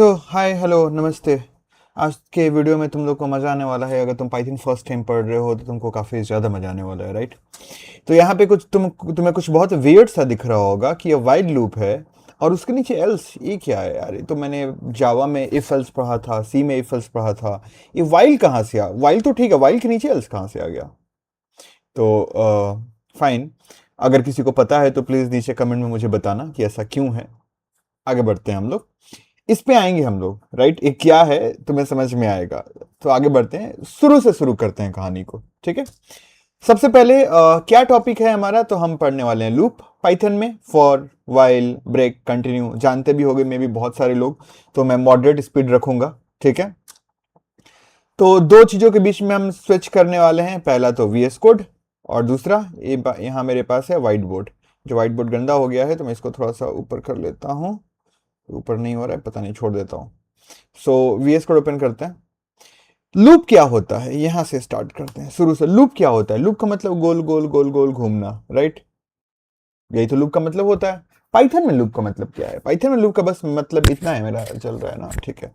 Hi hello नमस्ते। आज के वीडियो में तुम लोग को मज़ा आने वाला है। अगर तुम पाइथन फर्स्ट टाइम पढ़ रहे हो तो तुमको काफ़ी ज़्यादा मज़ा आने वाला है, राइट। तो यहाँ पे कुछ तुम्हें कुछ बहुत वियर्ड सा दिख रहा होगा कि ये वाइड लूप है और उसके नीचे एल्स। ये क्या है यार? ये तो मैंने जावा में इफ एल्स पढ़ा था, सी में इफ एल्स पढ़ा था। ये वाइल कहाँ से आ? वाइल तो ठीक है, वाइल के नीचे एल्स कहाँ से आ गया? तो फाइन। अगर किसी को पता है तो प्लीज़ नीचे कमेंट में मुझे बताना कि ऐसा क्यों है। आगे बढ़ते हैं हम लोग, इस पे आएंगे हम लोग, राइट। ये क्या है तुम्हें समझ में आएगा। तो आगे बढ़ते हैं, शुरू से शुरू करते हैं कहानी को, ठीक है। सबसे पहले क्या टॉपिक है हमारा? तो हम पढ़ने वाले हैं लूप पाइथन में। फॉर, वाइल, ब्रेक, कंटिन्यू जानते भी होंगे मे भी बहुत सारे लोग। तो मैं मॉडरेट स्पीड रखूंगा, ठीक है। तो दो चीजों के बीच में हम स्विच करने वाले हैं। पहला तो वीएस कोड और दूसरा यहाँ मेरे पास है व्हाइट बोर्ड। जो व्हाइट बोर्ड गंदा हो गया है तो मैं इसको थोड़ा सा ऊपर कर लेता हूँ। ऊपर नहीं हो रहा है, पता नहीं, छोड़ देता हूँ। सो वीएस कोड ओपन करते हैं। लूप क्या होता है, यहां से स्टार्ट करते हैं शुरू से। लूप क्या होता है? लूप का मतलब गोल गोल गोल गोल घूमना, राइट। यही तो लूप का मतलब होता है। पाइथन में लूप का मतलब क्या है? पाइथन में लूप का बस मतलब इतना है, मेरा चल रहा है ना, ठीक है।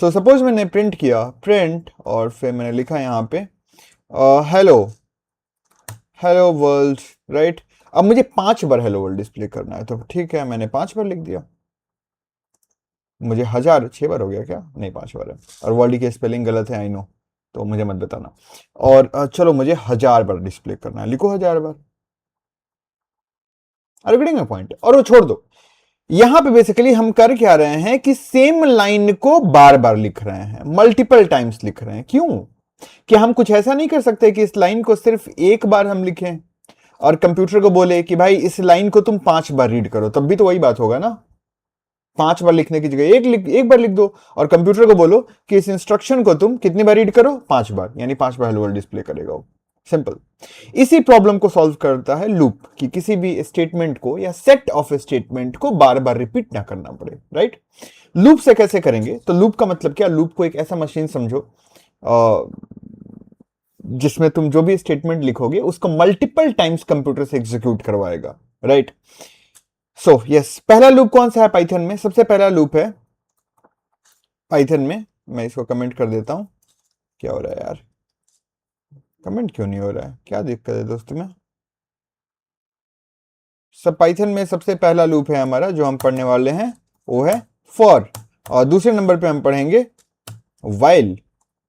सो सपोज मैंने प्रिंट किया, प्रिंट, और फिर मैंने लिखा यहाँ पे हेलो, हेलो वर्ल्ड, राइट। अब मुझे 5 बार हेलो वर्ल्ड डिस्प्ले करना है, तो ठीक है, मैंने 5 बार लिख दिया। मुझे 1000 6 बार हो गया क्या? नहीं, 5 बार है। और वर्ल्ड की स्पेलिंग गलत है, आई नो, तो मुझे मत बताना। और चलो, मुझे 1000 बार डिस्प्ले करना है, लिखो 1000 बार। अरे गेटिंग माय पॉइंट। और वो छोड़ दो। यहां पे बेसिकली हम कर क्या रहे हैं कि सेम लाइन को बार बार लिख रहे हैं, मल्टीपल टाइम्स लिख रहे हैं। क्यों? कि हम कुछ ऐसा नहीं कर सकते कि इस लाइन को सिर्फ एक बार हम लिखें और कंप्यूटर को बोले कि भाई इस लाइन को तुम 5 बार रीड करो? तब भी तो वही बात होगा ना। 5 बार लिखने की जगह एक बार लिख दो और कंप्यूटर को बोलो कि इस इंस्ट्रक्शन को तुम कितनी बार रीड करो? 5 बार, यानी 5 बार हेलो वर्ल्ड डिस्प्ले करेगा वो। सिंपल। इसी प्रॉब्लम को सॉल्व करता है लूप, कि किसी भी स्टेटमेंट को या सेट ऑफ स्टेटमेंट को बार बार रिपीट ना करना पड़े, राइट। लूप से कैसे करेंगे? तो लूप का मतलब क्या? लूप को एक ऐसा मशीन समझो जिसमें तुम जो भी स्टेटमेंट लिखोगे उसको मल्टीपल टाइम्स कंप्यूटर से एग्जीक्यूट करवाएगा, राइट। सो यस, पहला लूप कौन सा है पाइथन में? सबसे पहला लूप है पाइथन में, मैं इसको कमेंट कर देता हूं। क्या हो रहा है यार? कमेंट क्यों नहीं हो रहा है? क्या दिक्कत है दोस्तों में? सब पाइथन में सबसे पहला लूप है हमारा जो हम पढ़ने वाले हैं, वो है फॉर। और दूसरे नंबर पे हम पढ़ेंगे वाइल।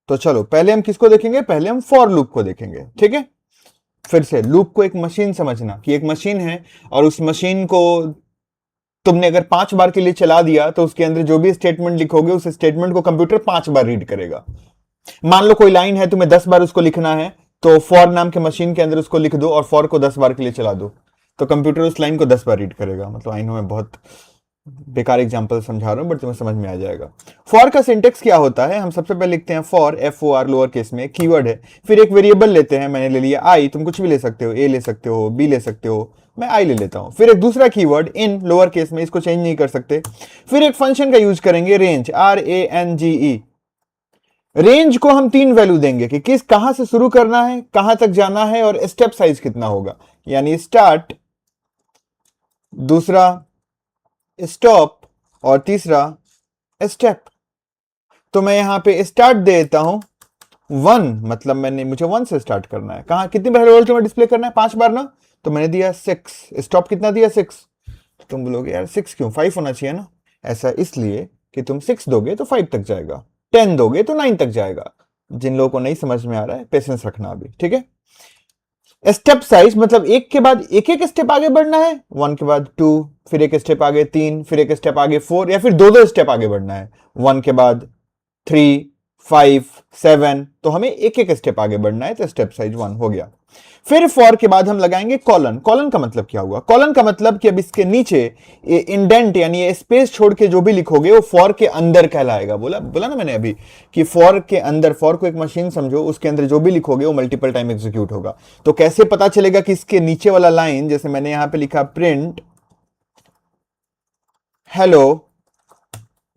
तो चलो, पहले हम किसको देखेंगे? पहले हम फॉर लूप को देखेंगे, ठीक है। फिर से लूप को एक मशीन समझना, कि एक मशीन है और उस मशीन को तुमने अगर 5 बार के लिए चला दिया तो उसके अंदर जो भी स्टेटमेंट लिखोगे उस स्टेटमेंट को कंप्यूटर 5 बार रीड करेगा। मान लो कोई लाइन है, तुम्हें 10 बार उसको लिखना है, तो फॉर नाम के मशीन के अंदर उसको लिख दो और फॉर को 10 बार के लिए चला दो, तो कंप्यूटर उस लाइन को 10 बार रीड करेगा। मतलब आई नो मैं बहुत बेकार एग्जांपल समझा रहा हूं, बट तुम्हें समझ में आ जाएगा। फॉर का सिंटेक्स क्या होता है? हम सबसे पहले लिखते हैं फॉर, FOR लोअर केस में, कीवर्ड है। फिर एक वेरिएबल लेते हैं, मैंने ले लिया आई, तुम कुछ भी ले सकते हो, ए ले सकते हो, बी ले सकते हो, मैं आई ले लेता हूं। फिर एक दूसरा कीवर्ड इन लोअर केस में, इसको चेंज नहीं कर सकते। फिर एक फंक्शन का यूज करेंगे, रेंज, RANGE। रेंज को हम 3 वैल्यू देंगे कि किस कहां से शुरू करना है, कहां तक जाना है, और स्टेप साइज कितना होगा, यानी स्टार्ट, दूसरा स्टॉप, और तीसरा स्टेप। तो मैं यहां पे स्टार्ट दे देता हूं 1, मतलब मुझे 1 से स्टार्ट करना है। कहां, कितनी बार हेलो वर्ल्ड डिस्प्ले करना है? 5 बार ना। तो मैंने दिया 6। स्टॉप कितना दिया? 6। तुम बोलोगे यार 6 क्यों? 5 होना चाहिए ना। ऐसा इसलिए कि तुम 6 दोगे तो 5 तक जाएगा, 10 दोगे तो 9 तक जाएगा। जिन लोगों को नहीं समझ में आ रहा है, पेशेंस रखना अभी, ठीक है। स्टेप साइज मतलब एक के बाद एक एक स्टेप आगे बढ़ना है, 1 के बाद 2, फिर एक स्टेप आगे 3, फिर एक स्टेप आगे 4, या फिर दो दो स्टेप आगे बढ़ना है, 1 के बाद 3, 5, 7। तो हमें एक एक स्टेप आगे बढ़ना है, तो स्टेप साइज 1 हो गया। फिर फॉर के बाद हम लगाएंगे कॉलन। कॉलन का मतलब क्या हुआ? कॉलन का मतलब कि अब इसके नीचे इंडेंट यानी ये स्पेस छोड़ के जो भी लिखोगे वो फॉर के अंदर कहलाएगा। बोला बोला ना मैंने अभी कि फॉर के अंदर, फॉर को एक मशीन समझो, उसके अंदर जो भी लिखोगे वो मल्टीपल टाइम एग्जीक्यूट होगा। तो कैसे पता चलेगा कि इसके नीचे वाला लाइन, जैसे मैंने यहां पे लिखा प्रिंट हेलो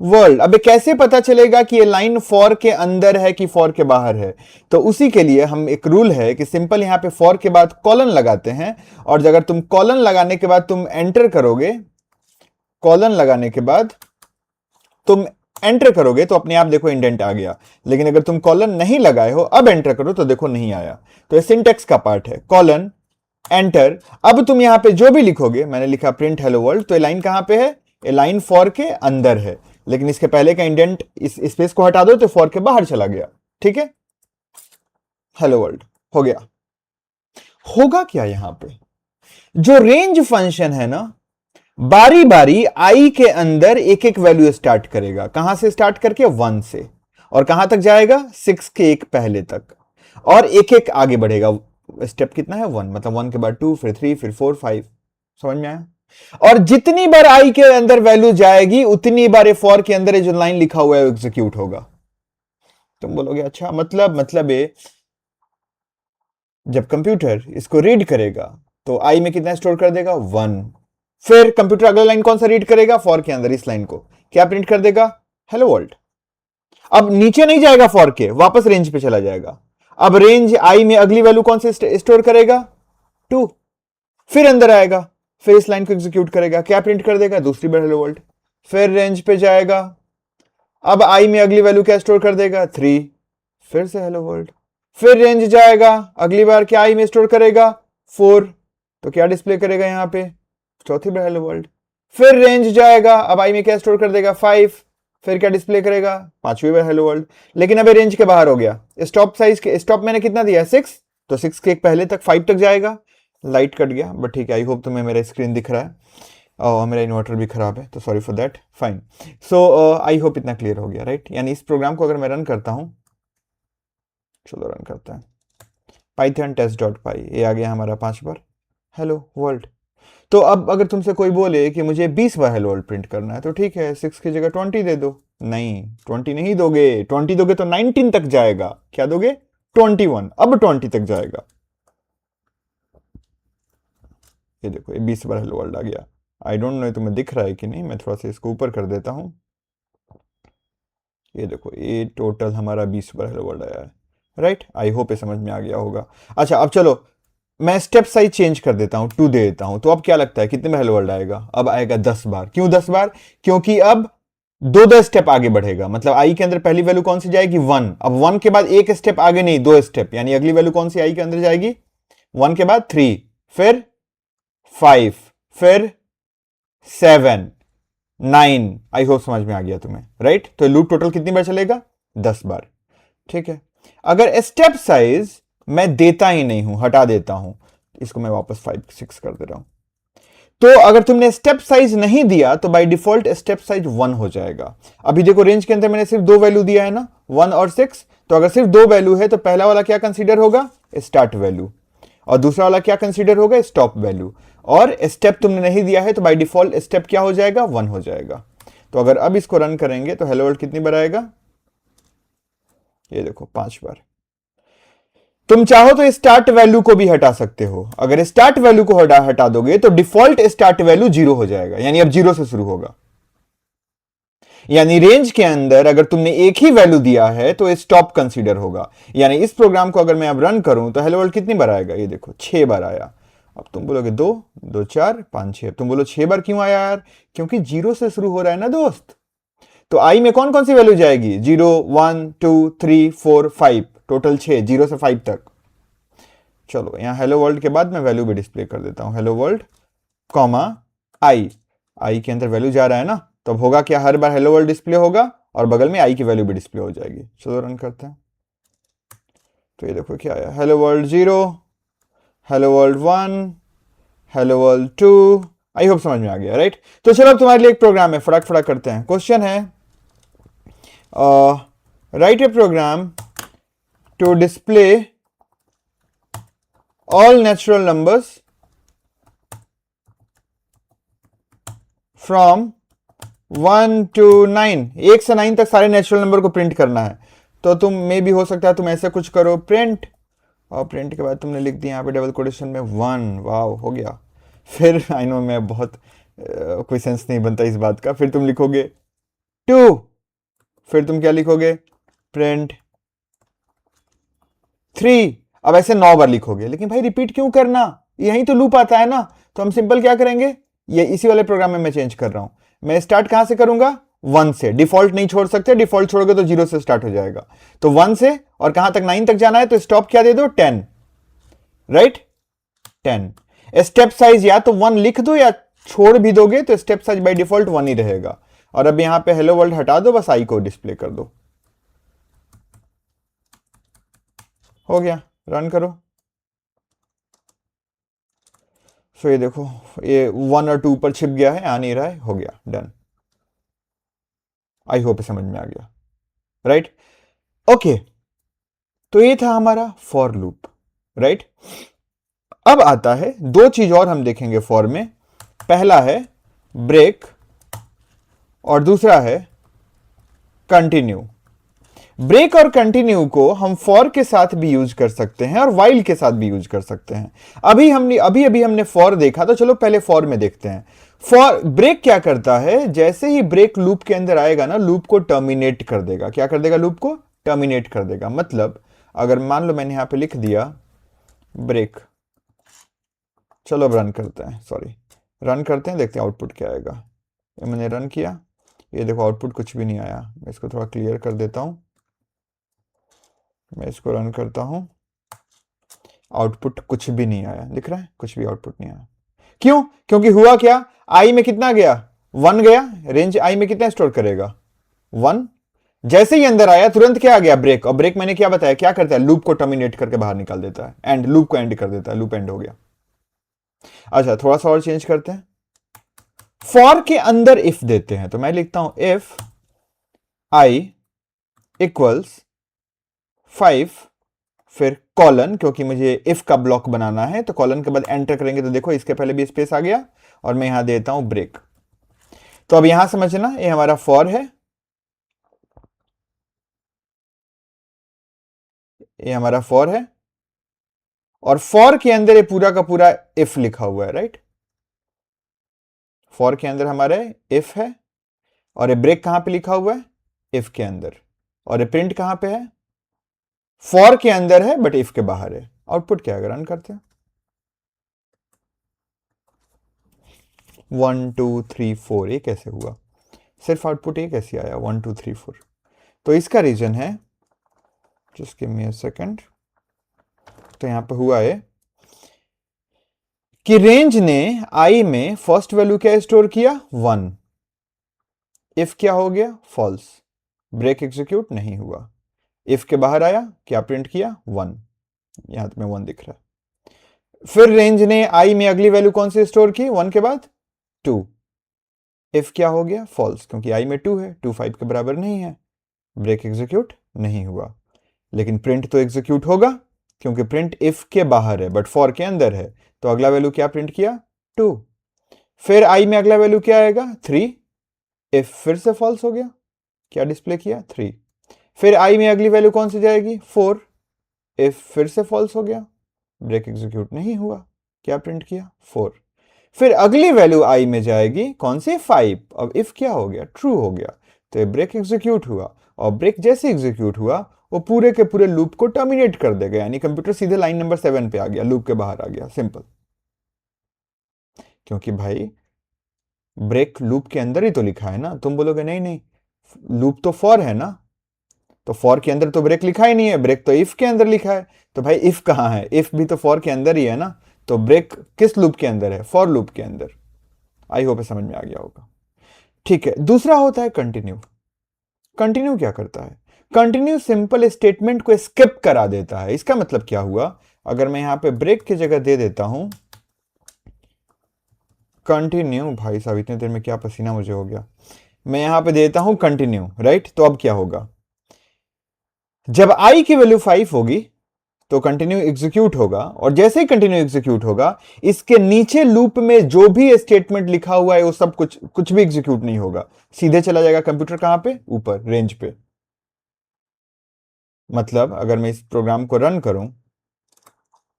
वर्ल्ड, अबे कैसे पता चलेगा कि ये लाइन फॉर के अंदर है कि फॉर के बाहर है? तो उसी के लिए हम एक रूल है कि सिंपल यहां पे फॉर के बाद कॉलन लगाते हैं, और अगर तुम कॉलन लगाने के बाद तुम एंटर करोगे, कॉलन लगाने के बाद तुम एंटर करोगे तो अपने आप देखो इंडेंट आ गया, लेकिन अगर तुम कॉलन नहीं लगाए हो अब एंटर करो तो देखो नहीं आया। तो ये सिंटेक्स का पार्ट है, कॉलन एंटर। अब तुम यहां पे जो भी लिखोगे, मैंने लिखा प्रिंट हेलो वर्ल्ड, तो ये लाइन कहां पे है, ये लाइन फॉर के अंदर है, लेकिन इसके पहले का इंडेंट इस स्पेस को हटा दो तो फॉर के बाहर चला गया। ठीक है, हेलो वर्ल्ड हो गया। होगा क्या यहां पे, जो रेंज फंक्शन है ना, बारी बारी आई के अंदर एक एक वैल्यू स्टार्ट करेगा। कहां से स्टार्ट करके, 1 से, और कहां तक जाएगा, 6 के एक पहले तक, और एक एक आगे बढ़ेगा। स्टेप कितना है, 1, मतलब 1 के बाद 2, फिर 3, फिर 4, 5। समझ में आया। और जितनी बार आई के अंदर वैल्यू जाएगी उतनी बार ये फॉर के अंदर जो लाइन लिखा हुआ है वो एग्जीक्यूट होगा। तुम बोलोगे अच्छा मतलब ये जब कंप्यूटर इसको रीड करेगा तो आई में कितना स्टोर कर देगा, 1। फिर कंप्यूटर अगला लाइन कौन सा रीड करेगा, फॉर के अंदर इस लाइन को क्या प्रिंट कर देगा, हेलो वर्ल्ड। अब नीचे नहीं जाएगा फॉर के, वापस रेंज पे चला जाएगा। अब रेंज आई में अगली वैल्यू कौन से स्टोर करेगा, 2। फिर अंदर आएगा, फिर इस लाइन को एग्जीक्यूट करेगा, क्या प्रिंट कर देगा, दूसरी बार हेलो वर्ल्ड। फिर रेंज पे जाएगा, अब आई में अगली वैल्यू क्या स्टोर कर देगा, 3। फिर से हेलो वर्ल्ड। फिर रेंज जाएगा, अगली बार क्या आई में स्टोर करेगा, 4। तो क्या डिस्प्ले करेगा यहां पे, चौथी बार हेलो वर्ल्ड। फिर रेंज जाएगा, अब आई में क्या स्टोर कर देगा, 5। फिर क्या डिस्प्ले करेगा, पांचवी बार हेलो वर्ल्ड। लेकिन अब रेंज के बाहर हो गया, स्टॉप साइज के स्टॉप मैंने कितना दिया, 6, तो 6 के एक पहले तक 5 तक जाएगा। लाइट कट गया बट ठीक है, आई होप तुम्हें मेरा स्क्रीन दिख रहा है, और मेरा इन्वर्टर भी खराब है तो sorry for that, fine. So I hope इतना क्लियर हो गया, राइट। यानी इस प्रोग्राम को अगर मैं रन करता हूं, चलो रन करता है, पाइथन टेस्ट डॉट पाई, ये आ गया हमारा 5 बार हेलो वर्ल्ड। तो अब अगर तुमसे कोई बोले कि मुझे 20 बार हेलो वर्ल्ड प्रिंट करना है, तो ठीक है 6 की जगह 20 दे दो। नहीं, 20 नहीं दोगे, 20 दोगे तो 19 तक जाएगा। क्या दोगे, 21, अब 20 तक जाएगा। ये देखो, ये 20 बार हेलो वर्ल्ड आ गया। आई डोंट नो तुम्हें दिख रहा है कि नहीं, मैं थोड़ा सा इसको ऊपर कर देता हूं। ये देखो, ये टोटल हमारा 20 बार हेलो वर्ल्ड आया है, राइट। आई होप ये समझ में आ गया होगा। अच्छा अब चलो मैं स्टेप साइज चेंज कर देता हूं, 2 दे देता हूं, तो अब क्या लगता है कितने में हेलो वर्ल्ड आएगा, अब आएगा 10 बार। क्यों 10 बार, क्योंकि अब 2 स्टेप आगे बढ़ेगा। मतलब आई के अंदर पहली वैल्यू कौन सी जाएगी, 1। अब 1 के बाद एक स्टेप आगे नहीं, 2 स्टेप, यानी अगली वैल्यू कौन सी आई के अंदर जाएगी, 1 के बाद 3, फिर 5, फिर 7, 9। आई होप समझ में आ गया तुम्हें, राइट। तो लूप टोटल कितनी बार चलेगा, 10 बार। ठीक है, अगर स्टेप साइज मैं देता ही नहीं हूं, हटा देता हूं, इसको मैं वापस 5, 6 कर दे रहा हूं, तो अगर तुमने स्टेप साइज नहीं दिया तो बाय डिफॉल्ट स्टेप साइज 1 हो जाएगा। अभी देखो रेंज के अंदर मैंने सिर्फ 2 वैल्यू दिया है ना, 1 और 6, तो अगर सिर्फ 2 वैल्यू है तो पहला वाला क्या कंसीडर होगा, स्टार्ट वैल्यू, और दूसरा वाला क्या कंसीडर होगा, स्टॉप वैल्यू। और स्टेप तुमने नहीं दिया है तो बाय डिफॉल्ट स्टेप क्या हो जाएगा, 1 हो जाएगा। तो अगर अब इसको रन करेंगे तो हेलो वर्ल्ड कितनी बार आएगा, ये देखो 5 बार। तुम चाहो तो स्टार्ट वैल्यू को भी हटा सकते हो। अगर स्टार्ट वैल्यू को हटा दोगे तो डिफॉल्ट स्टार्ट वैल्यू 0 हो जाएगा, यानी अब 0 से शुरू होगा। यानी रेंज के अंदर अगर तुमने एक ही वैल्यू दिया है तो स्टॉप कंसीडर होगा। यानी इस प्रोग्राम को अगर मैं अब रन करूं तो हेलो वर्ल्ड कितनी बार आएगा, ये देखो 6 बार आया। अब तुम बोलोगे 2, 2, 4, 5, 6। तुम बोलो 6 बार क्यों आया यार, क्योंकि 0 से शुरू हो रहा है ना दोस्त। तो आई में कौन कौन सी वैल्यू जाएगी, 0, 1, 2, 3, 4, 5, टोटल 6, 0 से 5 तक। चलो यहां हेलो वर्ल्ड के बाद मैं वैल्यू भी डिस्प्ले कर देता हूं, हेलो वर्ल्ड कॉमा आई। आई के अंदर वैल्यू जा रहा है ना, तो अब होगा क्या, हर बार हेलो वर्ल्ड डिस्प्ले होगा और बगल में आई की वैल्यू भी डिस्प्ले हो जाएगी। चलो रन करते हैं, तो ये देखो क्या आया, hello world 0, hello world 1, hello world 2। I hope समझ में आ गया, राइट। तो चलो अब तुम्हारे लिए एक प्रोग्राम है, फटाक फटाक करते हैं। क्वेश्चन है, write a program to display all natural numbers from 1 to 9, 1 से 9 तक सारे नेचुरल नंबर को प्रिंट करना है। तो तुम में भी हो सकता है तुम ऐसे कुछ करो, प्रिंट, और प्रिंट के बाद तुमने लिख दिया यहाँ पे डबल कोटेशन में 1, वाव हो गया। फिर आई नो मैं बहुत कोई सेंस नहीं बनता इस बात का, फिर तुम लिखोगे 2, फिर तुम क्या लिखोगे, प्रिंट 3। अब ऐसे 9 बार लिखोगे, लेकिन भाई रिपीट क्यों करना, यहीं तो लूप आता है ना। तो हम सिंपल क्या करेंगे, ये इसी वाले प्रोग्राम में मैं चेंज कर रहा हूं। मैं स्टार्ट कहां से करूंगा, 1 से, डिफॉल्ट नहीं छोड़ सकते, डिफॉल्ट छोड़ोगे तो 0 से स्टार्ट हो जाएगा। तो 1 से और कहां तक 9 तक जाना है, तो स्टॉप क्या दे दो 10, राइट 10। स्टेप साइज या तो 1 लिख दो या छोड़ भी दोगे तो स्टेप साइज बाय डिफॉल्ट 1 ही रहेगा। और अब यहां पे हेलो वर्ल्ड हटा दो, बस आई को डिस्प्ले कर दो, हो गया। रन करो। सो ये देखो, ये 1 और 2 पर छिप गया है, आ नहीं रहा है, हो गया, डन। आई होप समझ में आ गया, राइट ओके। तो ये था हमारा फॉर लूप, राइट। अब आता है दो चीज और हम देखेंगे फॉर में। पहला है ब्रेक और दूसरा है कंटिन्यू। ब्रेक और कंटिन्यू को हम फॉर के साथ भी यूज कर सकते हैं और वाइल के साथ भी यूज कर सकते हैं। अभी अभी हमने फॉर देखा, तो चलो पहले फॉर में देखते हैं। फॉर ब्रेक क्या करता है, जैसे ही ब्रेक लूप के अंदर आएगा ना, लूप को टर्मिनेट कर देगा। क्या कर देगा, लूप को टर्मिनेट कर देगा। मतलब अगर मान लो मैंने यहां पे लिख दिया ब्रेक, चलो अब रन करते हैं, सॉरी रन करते हैं, देखते हैं आउटपुट क्या आएगा। ये मैंने रन किया, ये देखो आउटपुट कुछ भी नहीं आया। मैं इसको थोड़ा क्लियर कर देता हूं, मैं इसको रन करता हूं, आउटपुट कुछ भी नहीं आया, दिख रहा है कुछ भी आउटपुट नहीं आया। क्यों, क्योंकि हुआ क्या, आई में कितना गया, 1 गया। रेंज आई में कितना स्टोर करेगा, 1। जैसे ही अंदर आया तुरंत क्या आ गया, ब्रेक। और ब्रेक मैंने क्या बताया, क्या करता है, लूप को टर्मिनेट करके बाहर निकाल देता है, एंड लूप को एंड कर देता है, लूप एंड हो गया। अच्छा थोड़ा सा और चेंज करते हैं, फॉर के अंदर इफ देते हैं, तो मैं लिखता हूं इफ आई इक्वल्स 5, फिर कॉलन, क्योंकि मुझे इफ का ब्लॉक बनाना है, तो कॉलन के बाद एंटर करेंगे तो देखो इसके पहले भी स्पेस आ गया, और मैं यहां देता हूं ब्रेक। तो अब यहां समझना, ये हमारा फॉर है, ये हमारा फॉर है, और फॉर के अंदर ये पूरा का पूरा इफ लिखा हुआ है, राइट। फॉर के अंदर हमारे इफ है, और ये ब्रेक कहां पे लिखा हुआ है, इफ के अंदर, और ये प्रिंट कहां पे है, फॉर के अंदर है बट इफ के बाहर है। आउटपुट क्या है, रन करते हैं, 1 2 3 4, ये कैसे हुआ, सिर्फ आउटपुट ये कैसे आया 1 2 3 4। तो इसका रीजन है, just give me a second. तो यहां पे हुआ है कि रेंज ने आई में फर्स्ट वैल्यू क्या स्टोर किया, 1। इफ क्या हो गया, फॉल्स, ब्रेक एग्जीक्यूट नहीं हुआ। इफ के बाहर आया, क्या प्रिंट किया, 1, यहां तुम्हें 1 दिख रहा है। फिर रेंज ने आई में अगली वैल्यू कौन सी स्टोर की, 1 के बाद 2। इफ क्या हो गया, फॉल्स, क्योंकि आई में 2 है, 2 5 के बराबर नहीं है, ब्रेक एग्जीक्यूट नहीं हुआ। लेकिन प्रिंट तो एग्जीक्यूट होगा, क्योंकि प्रिंट इफ के बाहर है बट फॉर के अंदर है। तो अगला वैल्यू क्या प्रिंट किया, 2। फिर आई में अगला वैल्यू क्या आएगा, 3। इफ फिर से फॉल्स हो गया, क्या डिस्प्ले किया, 3। फिर आई में अगली वैल्यू कौन सी जाएगी, 4। इफ फिर से फॉल्स हो गया, ब्रेक एग्जीक्यूट नहीं हुआ, क्या प्रिंट किया, 4। फिर अगली वैल्यू आई में जाएगी कौन सी, 5। अब इफ क्या हो गया, ट्रू हो गया, तो ब्रेक एग्जीक्यूट हुआ। और ब्रेक जैसे एग्जीक्यूट हुआ, वो पूरे के पूरे लूप को टर्मिनेट कर देगा, यानी कंप्यूटर सीधे लाइन नंबर 7 पे आ गया, लूप के बाहर आ गया, सिंपल। क्योंकि भाई ब्रेक लूप के अंदर ही तो लिखा है ना। तुम बोलोगे नहीं नहीं, लूप तो फॉर है ना, तो फॉर के अंदर तो ब्रेक लिखा ही नहीं है, ब्रेक तो इफ के अंदर लिखा है। तो भाई इफ कहां है, इफ भी तो फॉर के अंदर ही है ना। तो ब्रेक किस लूप के अंदर है, फॉर लूप के अंदर। आई होप समझ में आ गया होगा, ठीक है। दूसरा होता है कंटिन्यू। कंटिन्यू क्या करता है, कंटिन्यू सिंपल स्टेटमेंट को स्किप करा देता है। इसका मतलब क्या हुआ, अगर मैं यहां पे ब्रेक की जगह दे देता हूं कंटिन्यू, भाई साहब इतनी देर में क्या पसीना मुझे हो गया, मैं यहां पे देता हूं कंटिन्यू, राइट। तो अब क्या होगा, जब आई की वैल्यू 5 होगी तो कंटिन्यू एग्जीक्यूट होगा, और जैसे ही कंटिन्यू एग्जीक्यूट होगा, इसके नीचे लूप में जो भी स्टेटमेंट लिखा हुआ है वो सब कुछ भी एग्जीक्यूट नहीं होगा, सीधे चला जाएगा कंप्यूटर कहां पे, ऊपर रेंज पे। मतलब अगर मैं इस प्रोग्राम को रन करूं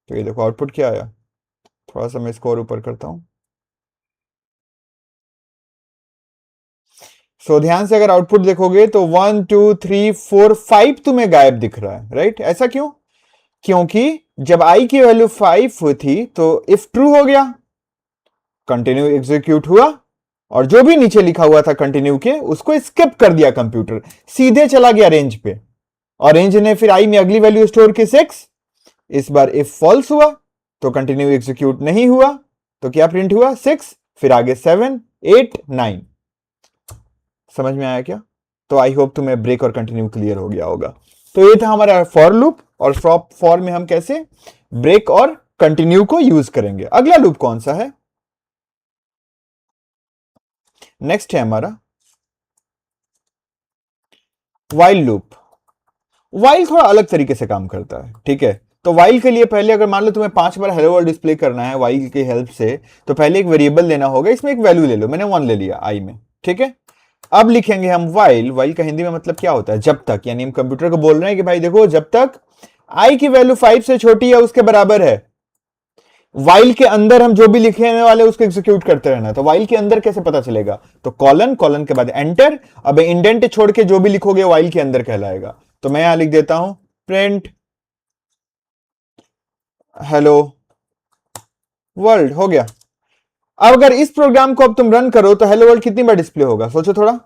तो ये देखो आउटपुट क्या आया, थोड़ा सा मैं इसको और ऊपर करता हूं। सो ध्यान से अगर आउटपुट देखोगे तो 1 2 3 4 5 तुम्हें गायब दिख रहा है, राइट। ऐसा क्यों, क्योंकि जब आई की वैल्यू 5 थी तो इफ ट्रू हो गया, कंटिन्यू एग्जीक्यूट हुआ, और जो भी नीचे लिखा हुआ था कंटिन्यू के उसको स्किप कर दिया कंप्यूटर, सीधे चला गया रेंज पे, और रेंज ने फिर आई में अगली वैल्यू स्टोर की 6। इस बार इफ फॉल्स हुआ तो कंटिन्यू एग्जीक्यूट नहीं हुआ, तो क्या प्रिंट हुआ 6, फिर आगे 7 8 9। समझ में आया क्या? तो आई होप तुम्हें ब्रेक और कंटिन्यू क्लियर हो गया होगा। तो ये था हमारा फॉर लूप, और फॉर में हम कैसे ब्रेक और कंटिन्यू को यूज करेंगे। अगला लूप कौन सा है? नेक्स्ट है हमारा वाइल लूप। वाइल थोड़ा अलग तरीके से काम करता है, ठीक है। तो वाइल के लिए पहले अगर मान लो तुम्हें 5 बार हेलो वर्ल्ड डिस्प्ले करना है वाइल की हेल्प से, तो पहले एक वेरिएबल लेना होगा, इसमें एक वैल्यू ले लो, मैंने 1 ले लिया आई में, ठीक है। अब लिखेंगे हम वाइल। वाइल का हिंदी में मतलब क्या होता है? जब तक, यानी हम कंप्यूटर को बोल रहे हैं कि भाई देखो जब तक आई की वैल्यू 5 से छोटी है उसके बराबर है, वाइल के अंदर हम जो भी लिखने वाले उसको एग्जीक्यूट करते रहना। तो वाइल के अंदर कैसे पता चलेगा? तो कॉलन, कॉलन के बाद एंटर। अब इंडेंट छोड़ के जो भी लिखोगे वाइल के अंदर कहलाएगा। तो मैं यहां लिख देता हूं प्रिंट हेलो वर्ल्ड, हो गया। अब अगर इस प्रोग्राम को अब तुम रन करो तो हेलो वर्ल्ड कितनी बार डिस्प्ले होगा? सोचो थोड़ा।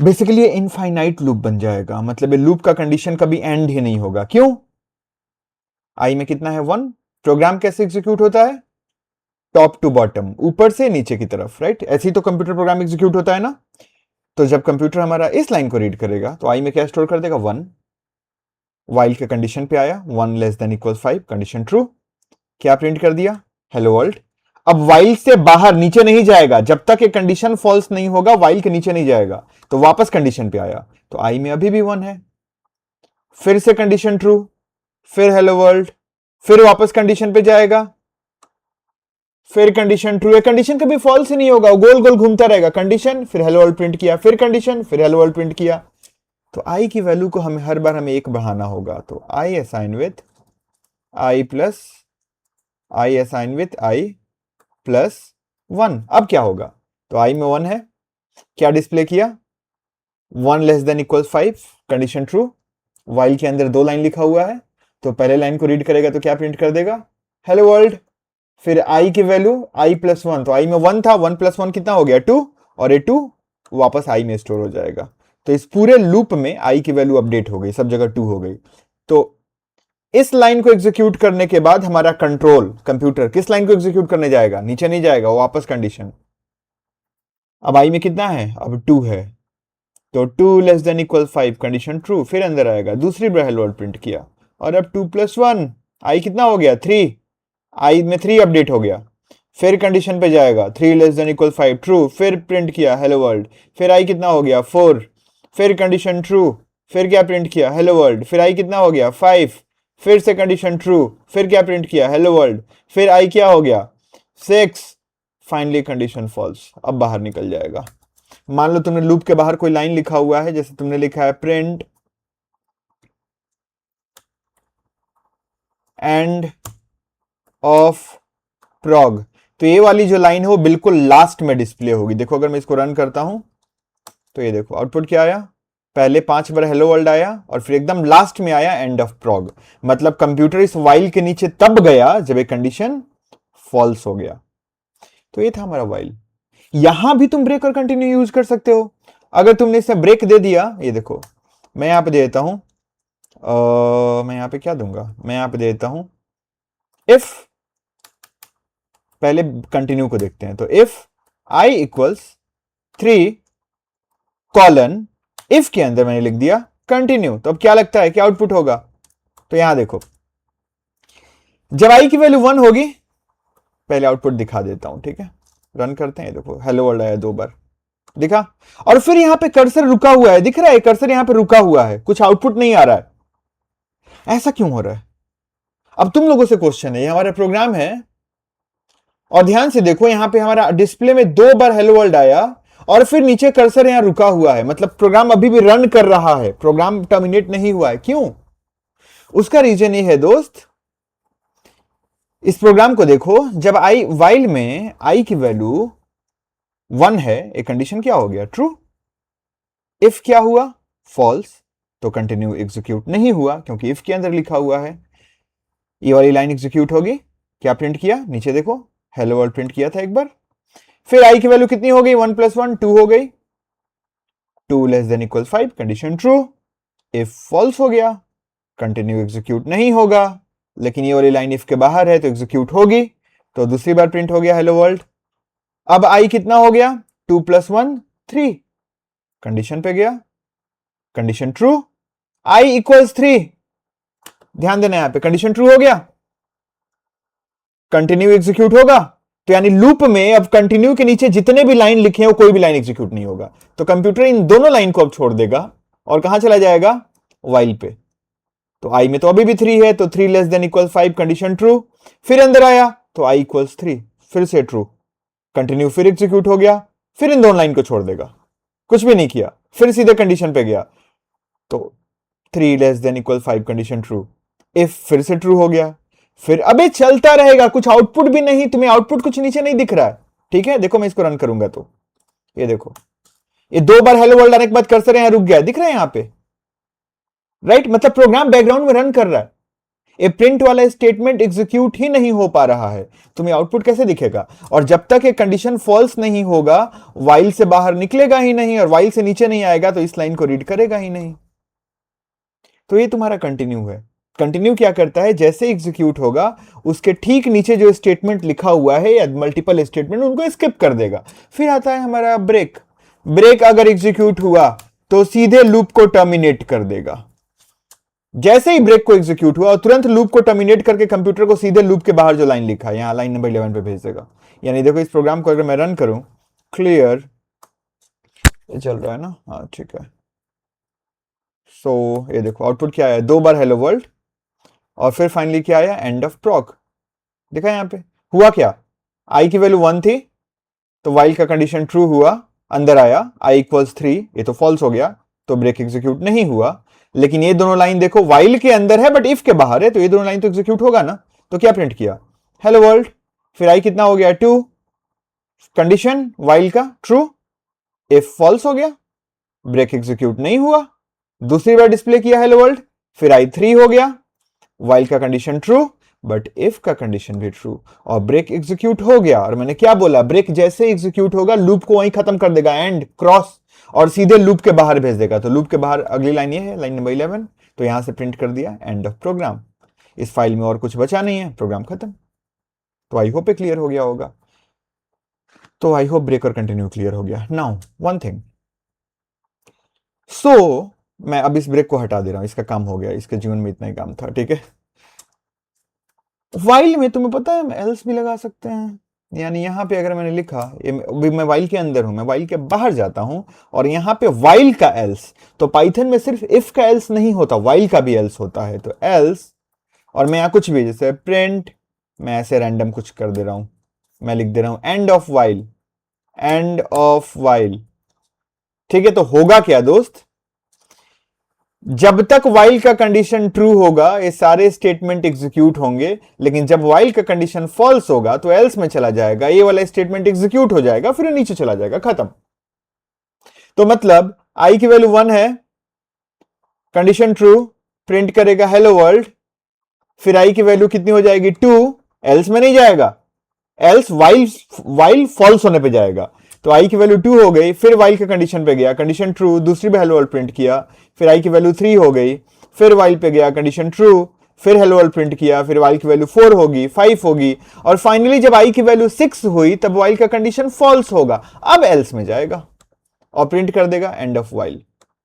बेसिकली इनफाइनाइट लूप बन जाएगा, मतलब ये लूप का कंडीशन कभी एंड ही नहीं होगा। क्यों? आई में कितना है 1। प्रोग्राम कैसे एग्जीक्यूट होता है? टॉप टू बॉटम, ऊपर से नीचे की तरफ, राइट? ऐसे ही तो कंप्यूटर प्रोग्राम एग्जीक्यूट होता है ना। तो जब कंप्यूटर हमारा इस लाइन को रीड करेगा तो आई में क्या स्टोर कर देगा? 1। वाइल के कंडीशन पे आया 1 less than equal 5, condition true. क्या प्रिंट कर दिया? Hello world. अब वाइल से बाहर नीचे नहीं जाएगा, जब तक ये कंडीशन फॉल्स नहीं होगा वाइल के नीचे नहीं जाएगा। तो वापस कंडीशन पे आया, तो आई में अभी भी 1 है। फिर से कंडीशन ट्रू, फिर हेलो वर्ल्ड, फिर वापस कंडीशन पे जाएगा, फिर कंडीशन ट्रू है। कंडीशन कभी फॉल्स ही नहीं होगा, गोल गोल घूमता रहेगा। कंडीशन, फिर हेलो वर्ल्ड प्रिंट किया, फिर कंडीशन, फिर हेलो वर्ल्ड प्रिंट किया। तो आई की वैल्यू को हमें हर बार हमें 1 बढ़ाना होगा। तो I assign with I plus I assign with I plus 1। अब क्या होगा? तो आई में 1 है, क्या डिस्प्ले किया? 1 less than equal 5, condition true. While के अंदर 2 लाइन लिखा हुआ है, तो पहले लाइन को रीड करेगा तो क्या प्रिंट कर देगा? Hello world. फिर आई की वैल्यू आई प्लस 1, तो आई में 1 था, 1 प्लस 1 कितना हो गया? 2, और ये 2 वापस आई में स्टोर हो जाएगा। तो इस पूरे लूप में आई की वैल्यू अपडेट हो गई, सब जगह 2 हो गई। तो इस लाइन को एग्जीक्यूट करने के बाद हमारा कंट्रोल कंप्यूटर किस लाइन को एग्जीक्यूट करने जाएगा? नीचे नहीं जाएगा, वापस कंडीशन। अब आई में कितना है? अब 2 है, तो 2 less than equal 5, condition true. फिर अंदर आएगा, दूसरी बार हेलो वर्ल्ड प्रिंट किया, और अब 2 प्लस 1, आई कितना हो गया? 3। आई में 3 अपडेट हो गया। फिर कंडीशन पे जाएगा, 3 लेस देन इक्वल 5, ट्रू। फिर प्रिंट किया हेलो वर्ल्ड। फिर आई कितना हो गया? 4। फिर कंडीशन ट्रू, फिर क्या प्रिंट किया? Hello world. फिर आई कितना हो गया? 5। फिर से कंडीशन ट्रू, फिर क्या प्रिंट किया? Hello world. फिर आई क्या हो गया? 6। Finally condition false. अब बाहर निकल जाएगा। मान लो तुमने लूप के बाहर कोई लाइन लिखा हुआ है, जैसे तुमने लिखा है प्रिंट एंड ऑफ प्रॉग, तो ये वाली जो लाइन है वो बिल्कुल लास्ट में डिस्प्ले होगी। देखो अगर मैं इसको रन करता हूं तो ये देखो आउटपुट क्या आया? पहले 5 बार हेलो वर्ल्ड आया, और फिर एकदम लास्ट में आया एंड ऑफ प्रॉग। मतलब कंप्यूटर इस वाइल के नीचे तब गया जब एक कंडीशन फॉल्स हो गया। तो ये था हमारा वाइल। यहां भी तुम ब्रेक और कंटिन्यू यूज कर सकते हो। अगर तुमने इसमें ब्रेक दे दिया, ये देखो मैं यहां पे दे देता हूं, मैं यहां पे क्या दूंगा? मैं यहां पे दे देता हूं इफ, पहले कंटिन्यू को देखते हैं। तो if I equals 3 colon, if के अंदर मैंने लिख दिया कंटिन्यू, तो अब क्या लगता है क्या आउटपुट होगा? तो यहां देखो, जब आई की वैल्यू 1 होगी, पहले आउटपुट दिखा देता हूं, ठीक है। रन करते हैं, देखो हेलो वर्ल्ड आया 2 बार, दिखा। और फिर यहां पे कर्सर रुका हुआ है, दिख रहा है कर्सर यहां पे रुका हुआ है, कुछ आउटपुट नहीं आ रहा है। ऐसा क्यों हो रहा है? अब तुम लोगों से क्वेश्चन है, ये हमारा प्रोग्राम है, और ध्यान से देखो यहां पे हमारा डिस्प्ले में 2 बार हेलो वर्ल्ड आया, और फिर नीचे कर्सर यहां रुका हुआ है, मतलब प्रोग्राम अभी भी रन कर रहा है, प्रोग्राम टर्मिनेट नहीं हुआ है। क्यों? उसका रीजन ये है दोस्त, इस प्रोग्राम को देखो, जब आई वाइल में आई की वैल्यू 1 है, एक कंडीशन क्या हो गया? ट्रू। इफ क्या हुआ? फॉल्स। तो कंटिन्यू एग्जीक्यूट नहीं हुआ, क्योंकि इफ के अंदर लिखा हुआ है। ये वाली लाइन एग्जीक्यूट होगी, क्या प्रिंट किया? नीचे देखो हेलो वर्ल्ड प्रिंट किया था एक बार। फिर आई की वैल्यू कितनी हो गई, 1 + 1 2 हो गई, 2 ≤ 5, कंडीशन ट्रू। इफ फॉल्स हो गया, कंटिन्यू एग्जीक्यूट नहीं होगा, लेकिन ये वाली लाइन इफ के बाहर है तो एग्जीक्यूट होगी, तो दूसरी बार प्रिंट हो गया हेलो वर्ल्ड। अब आई कितना हो गया, 2 + 1 3, कंडीशन पे गया, कंडीशन ट्रू, आई = 3, ध्यान देना यहां पे कंडीशन ट्रू हो गया, कंटिन्यू एग्जीक्यूट होगा। तो यानी लूप में अब कंटिन्यू के नीचे जितने भी लाइन लिखे हो कोई भी लाइन एग्जीक्यूट नहीं होगा, तो कंप्यूटर इन दोनों लाइन को अब छोड़ देगा और कहां चला जाएगा, वाइल पे। तो आई में तो अभी भी 3 है, तो 3 ≤ 5, कंडीशन ट्रू। फिर अंदर आया तो आई = 3, फिर से ट्रू, कंटिन्यू फिर एग्जीक्यूट हो गया, फिर इन दोनों लाइन को छोड़ देगा, कुछ भी नहीं किया, फिर सीधे कंडीशन पे गया, तो 3 ≤ 5, कंडीशन ट्रू। इफ फिर से ट्रू हो गया, फिर अबे चलता रहेगा, कुछ आउटपुट भी नहीं, तुम्हें आउटपुट कुछ नीचे नहीं दिख रहा है, ठीक है। देखो मैं इसको रन करूंगा तो ये देखो, ये 2 बार हेलो वर्ल्ड आने के बाद कर्सर यहां रुक गया, दिख रहा है यहां पे, राइट। मतलब प्रोग्राम बैकग्राउंड में रन कर रहा है, ये प्रिंट वाला स्टेटमेंट एग्जीक्यूट ही नहीं हो पा रहा है, तुम्हें आउटपुट कैसे दिखेगा। और जब तक ये कंडीशन फॉल्स नहीं होगा, वाइल से बाहर निकलेगा ही नहीं, और वाइल से नीचे नहीं आएगा तो इस लाइन को रीड करेगा ही नहीं। तो ये तुम्हारा कंटिन्यू है। कंटिन्यू क्या करता है, जैसे एग्जीक्यूट होगा उसके ठीक नीचे जो स्टेटमेंट लिखा हुआ है या मल्टीपल स्टेटमेंट, उनको स्किप कर देगा। फिर आता है हमारा ब्रेक। ब्रेक अगर एग्जीक्यूट हुआ तो सीधे लूप को टर्मिनेट कर देगा। जैसे ही ब्रेक को एग्जीक्यूट हुआ और तुरंत लूप को टर्मिनेट करके कंप्यूटर को सीधे लूप के बाहर जो लाइन लिखा है यहां लाइन नंबर 11 पे भेज देगा। यानी देखो इस प्रोग्राम को अगर मैं रन करूं, क्लियर ये चल रहा है ना, हाँ ठीक है। सो ये देखो आउटपुट क्या आया, 2 बार हेलो वर्ल्ड और फिर फाइनली क्या आया, एंड ऑफ प्रॉग। देखा यहां पे हुआ क्या, आई की वैल्यू 1 थी तो वाइल का कंडीशन ट्रू हुआ, अंदर आया आई = 3, ये तो फॉल्स हो गया तो ब्रेक एग्जीक्यूट नहीं हुआ। लेकिन ये दोनों लाइन देखो वाइल के अंदर है बट इफ के बाहर है, तो ये दोनों लाइन तो एग्जीक्यूट होगा ना। तो क्या प्रिंट किया, हेलो वर्ल्ड, फिर आई कितना हो गया 2, कंडीशन वाइल का ट्रू, इफ फॉल्स हो गया, ब्रेक एग्जीक्यूट नहीं हुआ, दूसरी बार डिस्प्ले किया हेलो वर्ल्ड, फिर आई 3 हो गया, वाइल का कंडीशन ट्रू बट इफ का कंडीशन भी ट्रू, और ब्रेक एग्जीक्यूट हो गया। और मैंने क्या बोला, ब्रेक जैसे एग्जीक्यूट होगा लूप को वहीं खत्म कर देगा, एंड क्रॉस, और सीधे लूप के बाहर भेज देगा। तो लूप के बाहर अगली लाइन ये है, लाइन नंबर 11, तो यहां से प्रिंट कर दिया एंड ऑफ प्रोग्राम। इस फाइल में और कुछ बचा नहीं है, प्रोग्राम खत्म। तो आई होप क्लियर हो गया होगा। तो आई होप ब्रेक और कंटिन्यू क्लियर हो गया। नाउ वन थिंग, सो मैं अब इस ब्रेक को हटा दे रहा हूं, इसका काम हो गया, इसके जीवन में इतना ही काम था, ठीक है। वाइल में तुम्हें पता है हम एल्स भी लगा सकते हैं। यानी यहां पे अगर मैंने लिखा, अभी मैं वाइल के अंदर हूं, मैं वाइल के बाहर जाता हूं और यहां पे वाइल का एल्स, तो पाइथन में सिर्फ इफ का एल्स नहीं होता, वाइल का भी एल्स होता है। तो एल्स, और मैं यहां कुछ भी जैसे प्रिंट, मैं ऐसे रैंडम कुछ कर दे रहा हूं, मैं लिख दे रहा हूं end of while, end of while, ठीक है। तो होगा क्या दोस्त, जब तक वाइल का कंडीशन ट्रू होगा ये सारे स्टेटमेंट एग्जीक्यूट होंगे, लेकिन जब वाइल का कंडीशन फॉल्स होगा तो एल्स में चला जाएगा, ये वाला स्टेटमेंट एग्जीक्यूट हो जाएगा, फिर नीचे चला जाएगा, खत्म। तो मतलब आई की वैल्यू 1 है, कंडीशन ट्रू, प्रिंट करेगा हेलो वर्ल्ड, फिर आई की वैल्यू कितनी हो जाएगी 2, एल्स में नहीं जाएगा, एल्स वाइल फॉल्स होने पे जाएगा। तो आई की वैल्यू 2 हो गई, फिर वाइल के कंडीशन पे गया, कंडीशन ट्रू, दूसरी बार हेलो वर्ल्ड प्रिंट किया, फिर आई की वैल्यू 3 हो गई, फिर वाइल पे गया, कंडीशन ट्रू, फिर हेलो वर्ल्ड प्रिंट किया, फिर वाइल की वैल्यू 4 होगी, 5 होगी, और फाइनली जब आई की वैल्यू 6 हुई तब वाइल का कंडीशन फॉल्स होगा, अब एल्स में जाएगा और प्रिंट कर देगा एंड ऑफ वाइल।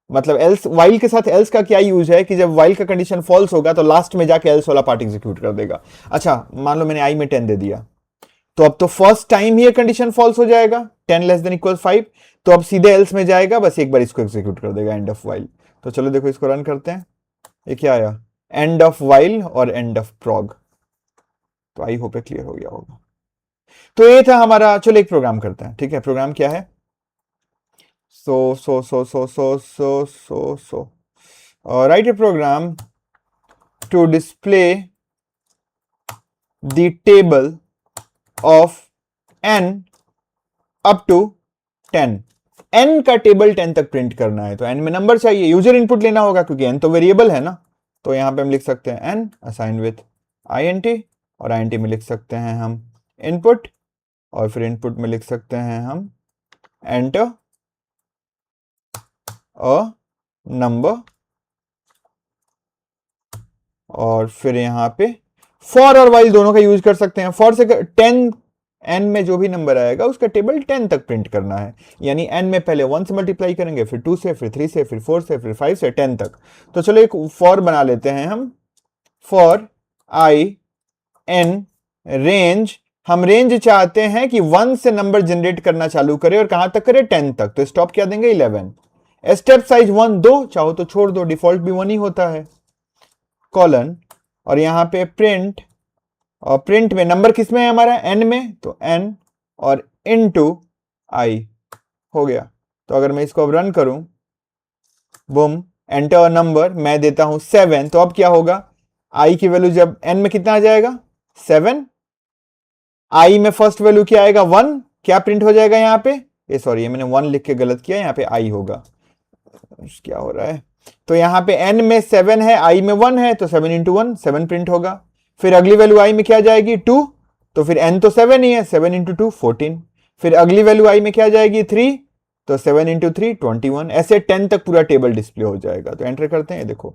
मतलब एल्स, वाइल के साथ एल्स का क्या यूज है कि जब वाइल का कंडीशन फॉल्स होगा तो लास्ट में जाके एल्स वाला पार्ट एग्जीक्यूट कर देगा। अच्छा मान लो मैंने आई में 10 दे दिया, तो अब तो फर्स्ट टाइम ही कंडीशन फॉल्स हो जाएगा, 10 ≤ 5, तो अब सीधे एल्स में जाएगा, बस एक बार इसको एग्जीक्यूट कर देगा, एंड ऑफ वाइल। तो चलो देखो इसको रन करते हैं, ये क्या आया, एंड ऑफ वाइल और एंड ऑफ प्रॉग। तो आई होप क्लियर हो गया होगा। तो ये था हमारा, चलो एक प्रोग्राम करते हैं, ठीक है। प्रोग्राम क्या है, write a program to display the table of n up to 10, n का टेबल 10 तक प्रिंट करना है, तो n में नंबर चाहिए, यूजर इनपुट लेना होगा क्योंकि n तो वेरिएबल है ना। तो यहां पे हम लिख सकते हैं n असाइन विथ int, और int में लिख सकते हैं हम इनपुट, और फिर इनपुट में लिख सकते हैं हम एंटर अ नंबर, और फिर यहाँ पे फॉर और वाइल दोनों का यूज कर सकते हैं। फॉर से 10 एन में जो भी नंबर आएगा उसका टेबल 10 तक प्रिंट करना है, यानी एन में पहले 1 से मल्टीप्लाई करेंगे, फिर 2 से, फिर 3 से, फिर 4 से, फिर 5 से 10 तक। तो चलो एक फॉर बना लेते हैं हम, फॉर आई एन रेंज। हम रेंज चाहते हैं कि 1 से नंबर जनरेट करना चालू करे और कहां तक करे, 10 तक। तो स्टॉप क्या देंगे, 11। स्टेप साइज 1 दो, चाहो तो छोड़ दो, डिफॉल्ट भी 1 ही होता है, कॉलन। और यहां पे प्रिंट, और प्रिंट में नंबर किस में है हमारा, एन में, तो एन और इनटू आई हो गया। तो अगर मैं इसको अब रन करूं, बूम, एंटर नंबर, मैं देता हूं 7, तो अब क्या होगा, आई की वैल्यू जब एन में कितना आ जाएगा, 7। आई में फर्स्ट वैल्यू क्या आएगा, 1, क्या प्रिंट हो जाएगा यहाँ पे, ये सॉरी ये मैंने 1 लिख के गलत किया, यहाँ पे आई होगा, क्या हो रहा है। तो यहाँ पे n में 7 है, i में 1 है, तो 7 इंटू 1 7 प्रिंट होगा। फिर अगली वैल्यू i में क्या जाएगी, 2, तो फिर n तो 7 ही है, 7 इंटू 2 14। फिर अगली वैल्यू i में क्या जाएगी, 3, तो 7 इंटू 3 21। ऐसे 10 तक पूरा टेबल डिस्प्ले हो जाएगा। तो एंटर करते हैं, देखो,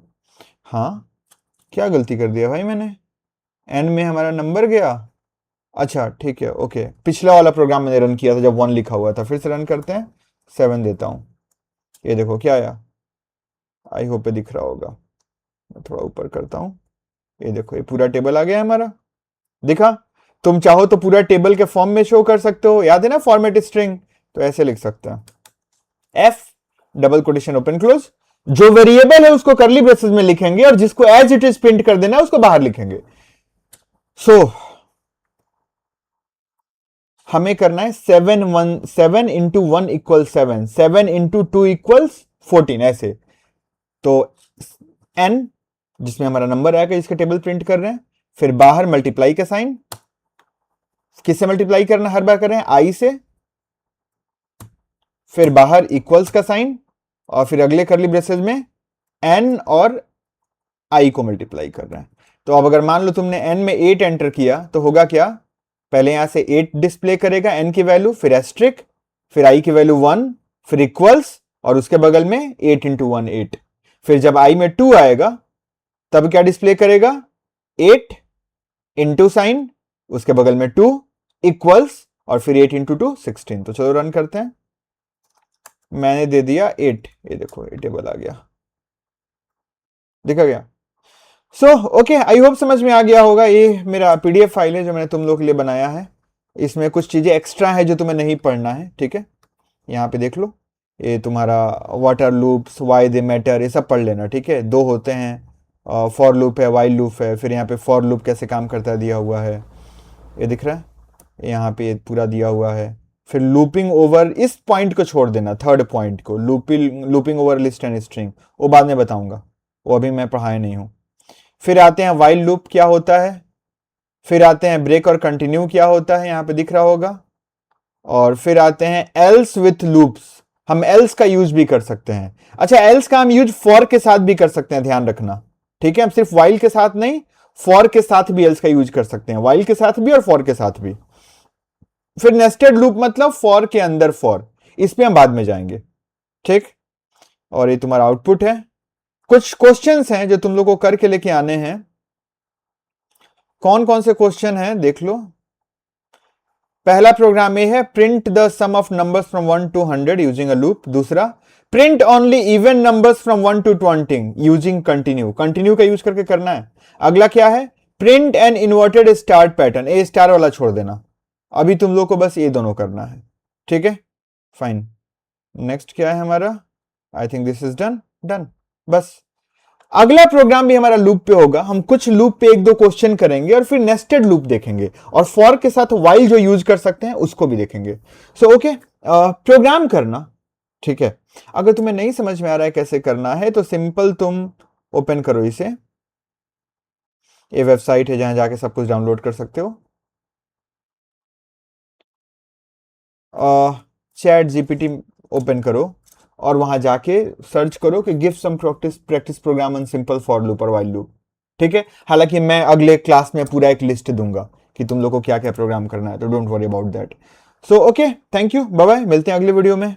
हाँ क्या गलती कर दिया भाई मैंने, n में हमारा नंबर गया, अच्छा ठीक है, ओके, पिछला वाला प्रोग्राम मैंने रन किया था जब 1 लिखा हुआ था, फिर से रन करते हैं, 7 देता हूं, ये देखो क्या आया, आई होप पे दिख रहा होगा, मैं थोड़ा ऊपर करता हूं, ये देखो ये पूरा टेबल आ गया है हमारा, दिखा। तुम चाहो तो पूरा टेबल के फॉर्म में शो कर सकते हो, याद है ना फॉर्मेट स्ट्रिंग, तो ऐसे लिख सकते हैं, F double quotation open close, जो वेरिएबल है उसको करली ब्रेसेस में लिखेंगे और जिसको एज इट इज प्रिंट कर देना है उसको बाहर लिखेंगे। सो हमें करना है 7 इंटू 1 इक्वल 7, 7 इंटू 2 इक्वल्स 14, ऐसे। तो n जिसमें हमारा नंबर आएगा जिसका टेबल प्रिंट कर रहे हैं, फिर बाहर मल्टीप्लाई का साइन, किससे मल्टीप्लाई करना हर बार कर रहे हैं, आई से, फिर बाहर इक्वल्स का साइन, और फिर अगले करली ब्रेसेस में n और i को मल्टीप्लाई कर रहे हैं। तो अब अगर मान लो तुमने n में 8 एंटर किया तो होगा क्या, पहले यहां से 8 डिस्प्ले करेगा n की वैल्यू, फिर एस्ट्रिक, फिर i की वैल्यू 1, फिर इक्वल्स, और उसके बगल में 8 इंटू 1 8। फिर जब i में 2 आएगा तब क्या डिस्प्ले करेगा, 8 इंटू साइन, उसके बगल में 2 इक्वल्स, और फिर 8 इंटू 2 16। तो चलो रन करते हैं, मैंने दे दिया 8, ये देखो ये टेबल आ गया, दिखा गया। सो ओके, आई होप समझ में आ गया होगा। ये मेरा पीडीएफ फाइल है जो मैंने तुम लोग के लिए बनाया है, इसमें कुछ चीजें एक्स्ट्रा है जो तुम्हें नहीं पढ़ना है, ठीक है, यहाँ पे देख लो, ये तुम्हारा water loops, why they matter, ये सब पढ़ लेना, ठीक है, 2 होते हैं, फॉर लूप है, वाइल लूप है, फिर यहाँ पे फॉर लूप कैसे काम करता है दिया हुआ है, ये दिख रहा है, यहाँ पे ये पूरा दिया हुआ है। फिर लूपिंग ओवर, इस पॉइंट को छोड़ देना, थर्ड पॉइंट को, looping over list and string, वो बाद में बताऊंगा, वो अभी मैं पढ़ाया नहीं हूँ। फिर आते हैं वाइल लूप क्या होता है, फिर आते हैं ब्रेक और कंटिन्यू क्या होता है, यहाँ पे दिख रहा होगा, और फिर आते हैं एल्स विथ लूप्स, हम एल्स का यूज भी कर सकते हैं। अच्छा, एल्स का हम यूज फॉर के साथ भी कर सकते हैं, ध्यान रखना, ठीक है, हम सिर्फ वाइल के साथ नहीं, फॉर के साथ भी एल्स का यूज कर सकते हैं, वाइल के साथ भी और फॉर के साथ भी। फिर नेस्टेड लूप मतलब फॉर के अंदर फॉर, इस पे हम बाद में जाएंगे, ठीक। और ये तुम्हारा आउटपुट है। कुछ क्वेश्चंस हैं जो तुम लोग को करके लेके आने हैं। कौन कौन से क्वेश्चन हैं देख लो। पहला प्रोग्राम ये है, print the sum of numbers from 1 to 100 using a loop. दूसरा, print only even numbers from 1 to 20 using continue, continue का यूज करके करना है। अगला क्या है, print an inverted star pattern, a star वाला छोड़ देना, अभी तुम लोग को बस ये दोनों करना है, ठीक है, फाइन। नेक्स्ट क्या है हमारा, I think this is done, done, बस। अगला प्रोग्राम भी हमारा लूप पे होगा, हम कुछ लूप पे 1-2 क्वेश्चन करेंगे और फिर नेस्टेड लूप देखेंगे, और फॉर के साथ वाइल जो यूज कर सकते हैं उसको भी देखेंगे। सो ओके, प्रोग्राम करना, ठीक है। अगर तुम्हें नहीं समझ में आ रहा है कैसे करना है तो सिंपल तुम ओपन करो इसे, ये वेबसाइट है जहां जाके सब कुछ डाउनलोड कर सकते हो। चैट जीपीटी ओपन करो और वहां जाके सर्च करो कि give some practice program on simple for loop और वाइल लूप, ठीक है। हालांकि मैं अगले क्लास में पूरा एक लिस्ट दूंगा, कि तुम लोग को क्या क्या प्रोग्राम करना है, तो don't worry about that. So okay, thank you, bye bye, मिलते हैं अगले वीडियो में।